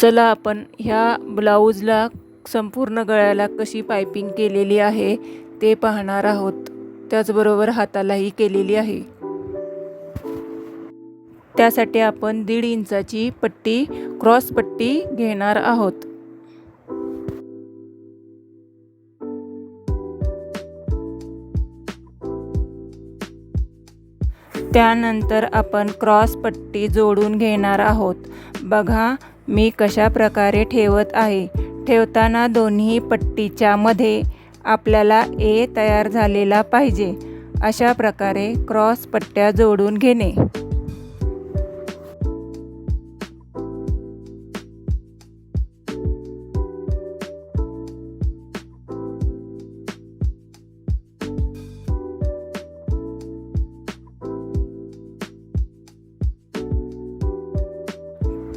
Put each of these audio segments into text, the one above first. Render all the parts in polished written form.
चला आपण ह्या ब्लाऊजला संपूर्ण गळ्याला कशी पायपिंग केलेली आहे ते पाहणार आहोत। त्याचबरोबर हातालाही केलेली आहे। त्यासाठी आपण 1.5 इंचाची पट्टी क्रॉस पट्टी घेणार आहोत। त्यानंतर आपण क्रॉस पट्टी जोडून घेणार आहोत। बघा मी कशा प्रकारे ठेवत आहे। ठेवताना दोन्ही पट्टीच्या मध्ये आपल्याला ए तयार झालेला पाहिजे। अशा प्रकारे क्रॉस पट्ट्या जोडून घेणे।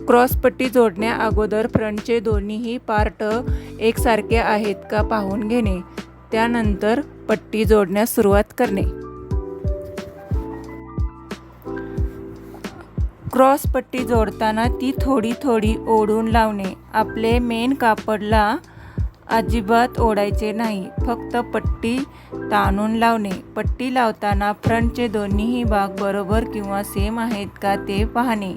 क्रॉस पट्टी जोडण्या अगोदर फ्रंटचे दोन्हीही पार्ट एकसारखे आहेत का पाहून घेणे। त्यानंतर पट्टी जोडण्यास सुरुवात करणे। क्रॉस पट्टी जोडताना ती थोडी थोडी ओढून लावणे। आपले मेन कापडला अजिबात ओढायचे नाही, फक्त पट्टी ताणून लावणे। पट्टी लावताना फ्रंटचे दोन्हीही भाग बरोबर किंवा सेम आहेत का ते पाहणे।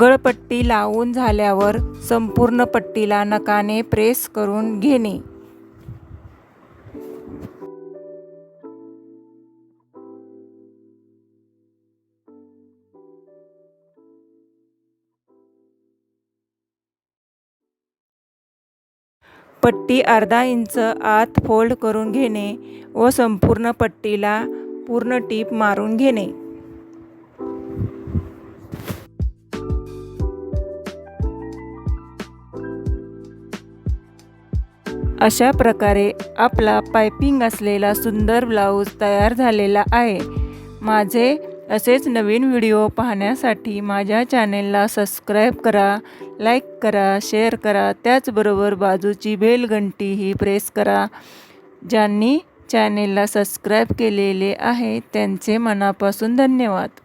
गळपट्टी लावून झाल्यावर संपूर्ण पट्टीला नखाने प्रेस करून घेणे। पट्टी अर्धा इंच आत फोल्ड करून घेणे व संपूर्ण पट्टीला पूर्ण टीप मारून घेणे। अशा प्रकारे आपला पायपिंग असलेला सुंदर ब्लाऊज तयार झालेला आहे। माझे असेच नवीन व्हिडिओ पाहण्यासाठी माझ्या चॅनेलला सबस्क्राईब करा, लाईक करा, शेअर करा। त्याचबरोबर बाजूची बेल घंटीही प्रेस करा। ज्यांनी चॅनेलला सबस्क्राईब केलेले आहे त्यांचे मनापासून धन्यवाद।